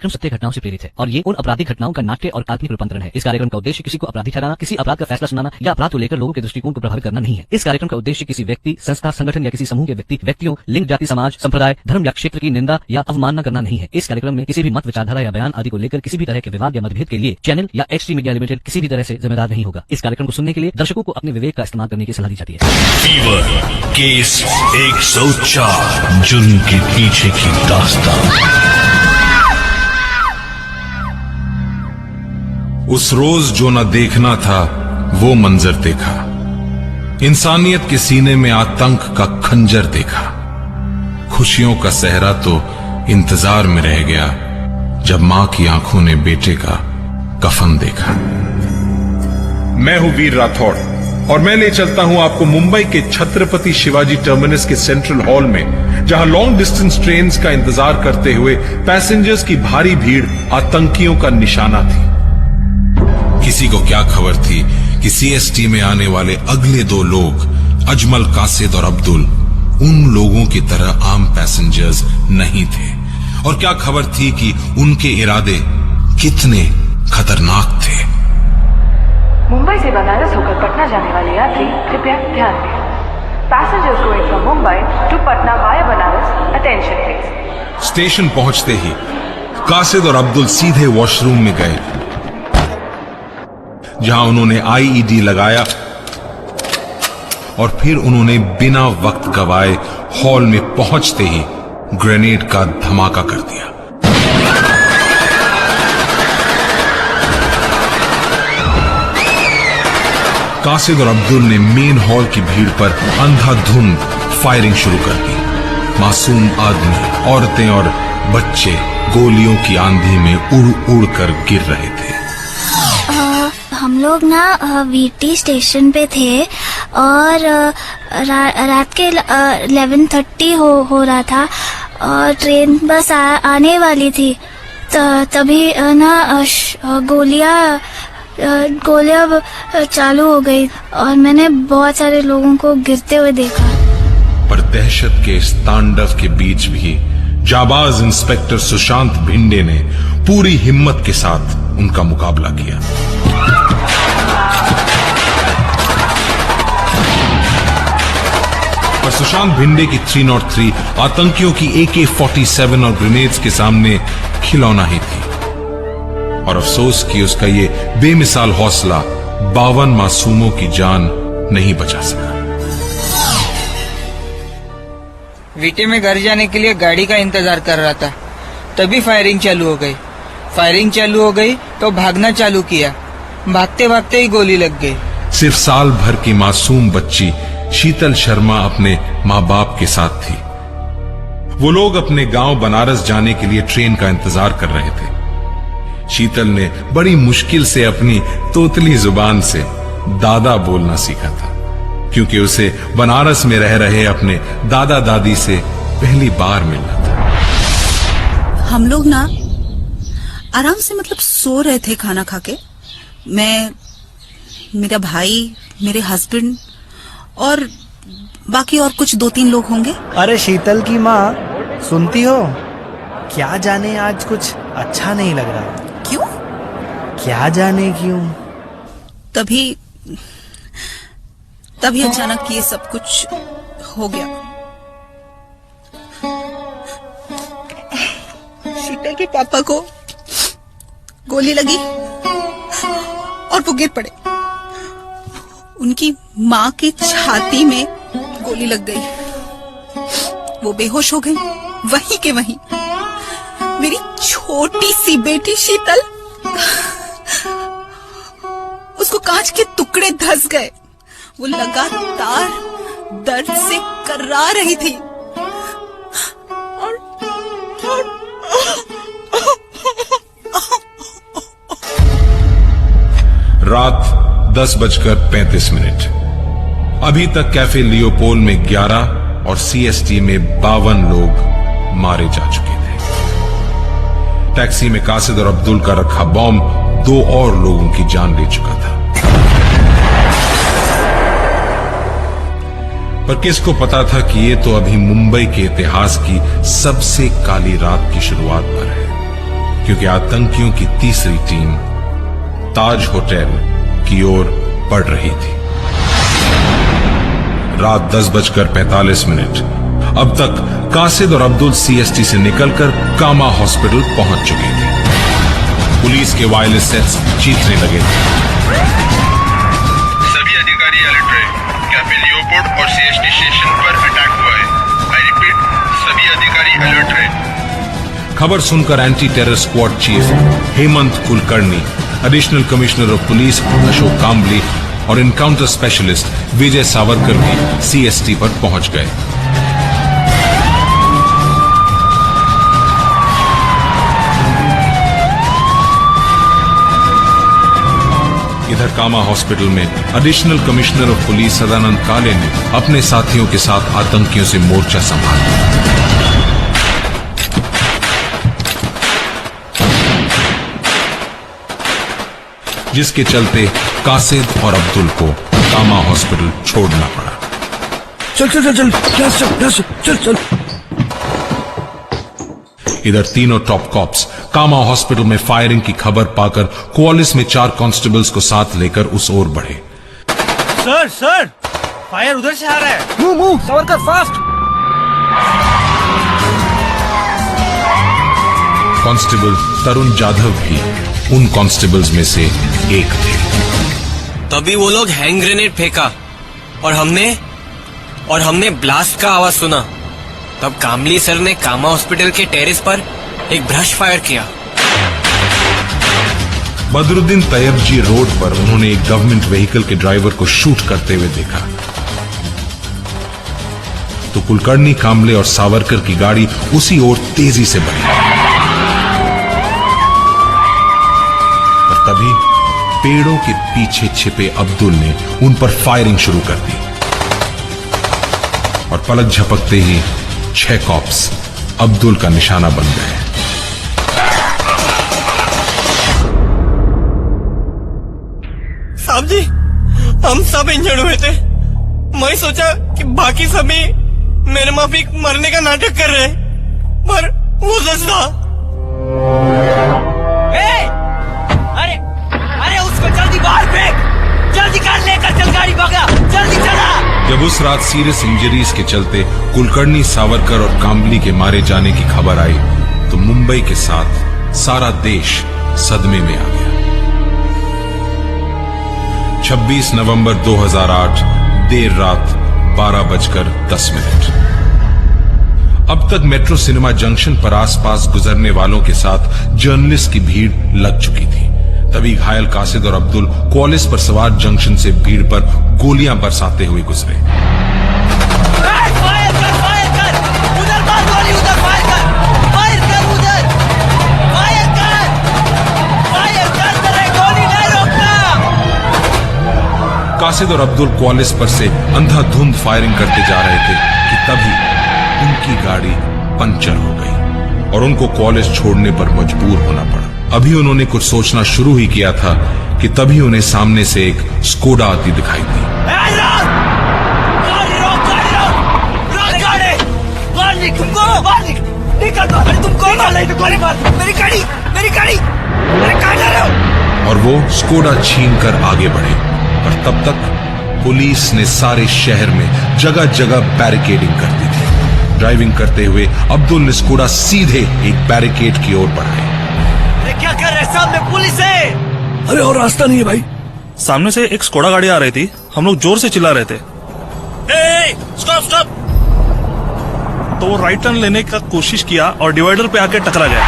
कार्यक्रम सत्य घटनाओं से प्रेरित है और ये उन आपराधिक घटनाओं का नाट्य और काल्पनिक रूपांतरण है। इस कार्यक्रम का उद्देश्य किसी को अपराधी ठहराना, किसी अपराध का फैसला सुनाना या अपराध को लेकर लोगों के दृष्टिकोण को प्रभावित करना नहीं है। इस कार्यक्रम का उद्देश्य किसी व्यक्ति, संस्था, संगठन या किसी समूह के व्यक्तियों, लिंग, जाति, समाज, संप्रदाय, धर्म या क्षेत्र की निंदा या अवमानना करना नहीं है। इस कार्यक्रम में किसी भी मत, विचारधारा या बयान आदि को लेकर किसी भी तरह के विवाद या मतभेद के लिए चैनल या HT मीडिया लिमिटेड किसी भी तरह से जिम्मेदार नहीं होगा। इस कार्यक्रम को सुनने के लिए दर्शकों को अपने विवेक का इस्तेमाल करने की सलाह दी जाती है। फीवर केस 104 जुर्म के पीछे की दास्तान। उस रोज जो न देखना था वो मंजर देखा, इंसानियत के सीने में आतंक का खंजर देखा। खुशियों का सहरा तो इंतजार में रह गया जब मां की आंखों ने बेटे का कफन देखा। मैं हूं वीर राठौड़ और मैं ले चलता हूं आपको मुंबई के छत्रपति शिवाजी टर्मिनस के सेंट्रल हॉल में, जहां लॉन्ग डिस्टेंस ट्रेन्स का इंतजार करते हुए पैसेंजर्स की भारी भीड़ आतंकियों का निशाना थी। किसी को क्या खबर थी कि CST में आने वाले अगले 2 लोग, अजमल, कासिद और अब्दुल, उन लोगों की तरह आम पैसेंजर्स नहीं थे। और क्या खबर थी कि उनके इरादे कितने खतरनाक थे। मुंबई से बनारस होकर पटना जाने वाले यात्री कृपया ध्यान दें। Passengers going from Mumbai to Patna via Banaras, attention please. Station पहुंचते ही कासिद और अब्दुल सीधे वॉशरूम में गए, जहां उन्होंने IED लगाया और फिर उन्होंने बिना वक्त गवाए हॉल में पहुंचते ही ग्रेनेड का धमाका कर दिया। कासिद और अब्दुल ने मेन हॉल की भीड़ पर अंधाधुंध फायरिंग शुरू कर दी। मासूम आदमी, औरतें और बच्चे गोलियों की आंधी में उड़ उड़ कर गिर रहे थे। हम लोग ना VT स्टेशन पे थे और रात के 11:30 हो रहा था और ट्रेन बस आने वाली थी। तभी ना गोलियां चालू हो गई और मैंने बहुत सारे लोगों को गिरते हुए देखा। पर दहशत के इस तांडव के बीच भी जाबाज इंस्पेक्टर सुशांत भिंडे ने पूरी हिम्मत के साथ उनका मुकाबला किया। पर सुशांत भिंडे की 303 आतंकियों की AK-47 और ग्रेनेड्स के सामने खिलौना ही थी। और अफसोस कि उसका ये बेमिसाल हौसला 52 मासूमों की जान नहीं बचा सका। VT में घर जाने के लिए गाड़ी का इंतजार कर रहा था, तभी फायरिंग चालू हो गई। फायरिंग चालू हो गई तो भागना चालू किया। भागते भागते ही गोली लग गई। सिर्फ साल भर की मासूम बच्ची शीतल शर्मा अपने माँ बाप के साथ थी। वो लोग अपने गांव बनारस जाने के लिए ट्रेन का इंतजार कर रहे थे। शीतल ने बड़ी मुश्किल से अपनी तोतली जुबान से दादा बोलना सीखा था, क्योंकि उसे बनारस में रह रहे अपने दादा दादी से पहली बार मिलना था। हम लोग ना आराम से सो रहे थे खाना खाके। मैं, मेरा भाई, मेरे हस्बैंड और बाकी और कुछ 2-3 लोग होंगे। अरे शीतल की माँ, सुनती हो? क्या जाने आज कुछ अच्छा नहीं लग रहा। क्यों? क्या जाने क्यों? तभी अचानक ये सब कुछ हो गया। शीतल के पापा को गोली लगी और वो गिर पड़े। उनकी माँ की छाती में गोली लग गई। वो बेहोश हो गई वहीं के वहीं। मेरी छोटी सी बेटी शीतल, उसको कांच के टुकड़े धंस गए। वो लगातार दर्द से कर्रा रही थी रात 10:35। अभी तक कैफे लियोपोल में 11 और CST में 52 लोग मारे जा चुके थे। टैक्सी में कासिद और अब्दुल का रखा बॉम्ब 2 और लोगों की जान ले चुका था। पर किसको पता था कि ये तो अभी मुंबई के इतिहास की सबसे काली रात की शुरुआत पर है, क्योंकि आतंकियों की तीसरी टीम ताज होटल की ओर बढ़ रही थी। रात 10:45। अब तक कासिद और अब्दुल सीएसटी से निकलकर कामा हॉस्पिटल पहुंच चुके थे। पुलिस के वायरलेस सेट्स चीखने लगे थे। सभी अधिकारी अलर्ट रहे। कैफे लियोपोल्ड और सीएसटी स्टेशन पर अटैक हुआ है। आई रिपीट, सभी अधिकारी अलर्ट रहे। खबर सुनकर anti terror squad chief Hemant Kulkarni, additional commissioner of police Ashok Kambli और इनकाउंटर स्पेशलिस्ट विजय सावरकर भी सीएसटी पर पहुंच गए। इधर कामा हॉस्पिटल में additional commissioner of police Sadanand Kale ने अपने साथियों के साथ आतंकियों से मोर्चा संभाला, जिसके चलते कासिद और अब्दुल को कामा हॉस्पिटल छोड़ना पड़ा। चल चल चल चल चल चल। इधर तीनों टॉप कॉप्स कामा हॉस्पिटल में फायरिंग की खबर पाकर क्वालिस में 4 कांस्टेबल्स को साथ लेकर उस ओर बढ़े। सर सर, फायर उधर से आ रहा है। Move Savarkar, fast. कांस्टेबल तरुण जाधव भी उन कांस्टेबल्स में से एक थे। तभी वो लोग हैंड ग्रेनेड फेंका और हमने ब्लास्ट का आवाज सुना। तब कामली सर ने कामा हॉस्पिटल के टेरेस पर एक ब्रश फायर किया। बदरुद्दीन तैयब जी रोड पर उन्होंने एक गवर्नमेंट व्हीकल के ड्राइवर को शूट करते हुए देखा, तो कुलकर्णी, कामले और सावरकर की गाड़ी उसी ओर तेजी से बढ़ी। और तभी पेड़ों के पीछे छिपे अब्दुल ने उन पर फायरिंग शुरू कर दी और पलक झपकते ही 6 कॉप्स अब्दुल का निशाना बन गए। साहब जी, हम सब इंजर्ड हुए थे। मैं सोचा कि बाकी सभी मेरे माफिक मरने का नाटक कर रहे, पर वो सच था। अरे उसको जल्दी बाहर फेंक, जल्दी कर, लेकर चल गाड़ी, भागा, जल्दी चला। जब उस रात सीरियस इंजरीज के चलते कुलकर्णी, सावरकर और काम्बली के मारे जाने की खबर आई तो मुंबई के साथ सारा देश सदमे में आ गया। 26 नवंबर 2008 देर रात 12:10। अब तक मेट्रो सिनेमा जंक्शन पर आसपास गुजरने वालों के साथ जर्नलिस्ट की भीड़ लग चुकी थी। तभी घायल कासिद और अब्दुल क्वालिस पर सवार जंक्शन से भीड़ पर गोलियां बरसाते हुए गुजरे। कासिद और अब्दुल क्वालिस पर से अंधाधुंध फायरिंग करते जा रहे थे कि तभी उनकी गाड़ी पंचर हो गई और उनको क्वालिस छोड़ने पर मजबूर होना पड़ा। अभी उन्होंने कुछ सोचना शुरू ही किया था कि तभी उन्हें सामने से एक स्कोडा आती दिखाई दी। और वो स्कोडा छीनकर आगे बढ़े और तब तक पुलिस ने सारे शहर में जगह जगह बैरिकेडिंग कर दी थी। ड्राइविंग करते हुए अब्दुल ने स्कोडा सीधे एक बैरिकेड की ओर बढ़ाई। क्या कर रहे, सामने पुलिस है। अरे और रास्ता नहीं है भाई। सामने से एक स्कोडा गाड़ी आ रही थी, हम लोग जोर से चिल्ला रहे थे, स्टॉप स्टॉप। तो वो राइट टर्न लेने का कोशिश किया और डिवाइडर पे आके टकरा गया।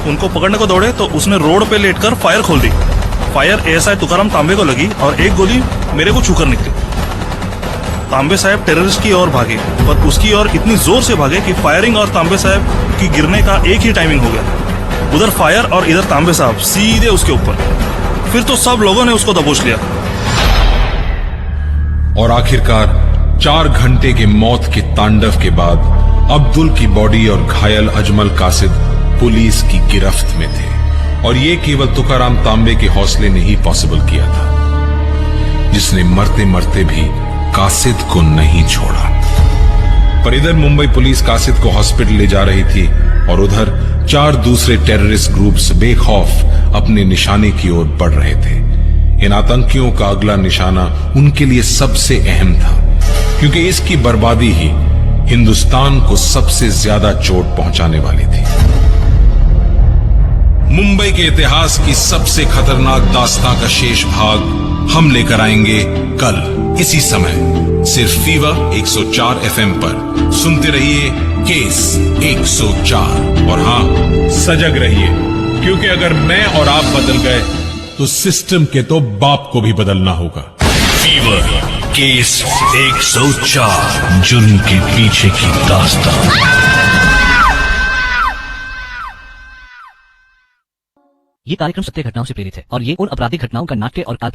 उनको पकड़ने को दौड़े तो उसने रोड पे लेटकर फायर खोल दी। फायर एएसआई तुकाराम तांबे को लगी और एक गोली मेरे को छूकर निकली। तांबे साहब टेररिस्ट की ओर भागे, पर उसकी ओर इतनी जोर से भागे कि फायरिंग और तांबे साहब की गिरने का एक ही टाइमिंग हो गया। उधर फायर और इधर तांबे साहब सीधे उसके ऊपर। फिर तो सब लोगों ने उसको दबोच लिया। और आखिरकार 4 घंटे के मौत के तांडव के बाद अब्दुल की बॉडी और घायल अजमल कासिद पुलिस की गिरफ्त में थे। और ये केवल तुकाराम तांबे के हौसले ने ही पॉसिबल किया था, जिसने मरते मरते भी कासिद को नहीं छोड़ा। पर इधर मुंबई पुलिस कासिद को हॉस्पिटल ले जा रही थी और उधर 4 दूसरे टेररिस्ट ग्रुप्स बेखौफ अपने निशाने की ओर बढ़ रहे थे। इन आतंकियों का अगला निशाना उनके लिए सबसे अहम था, क्योंकि इसकी बर्बादी ही हिंदुस्तान को सबसे ज्यादा चोट पहुंचाने वाली थी। मुंबई के इतिहास की सबसे खतरनाक दास्तां का शेष भाग हम लेकर आएंगे कल इसी समय, सिर्फ फीवर 104 FM पर। सुनते रहिए केस 104। और हां, सजग रहिए, क्योंकि अगर मैं और आप बदल गए तो सिस्टम के तो बाप को भी बदलना होगा। फीवर केस 104, जुर्म के पीछे की दास्तां। ये कार्यक्रम सत्य घटनाओं से प्रेरित है और ये उन आपराधिक घटनाओं का नाट्य और काल्पनिक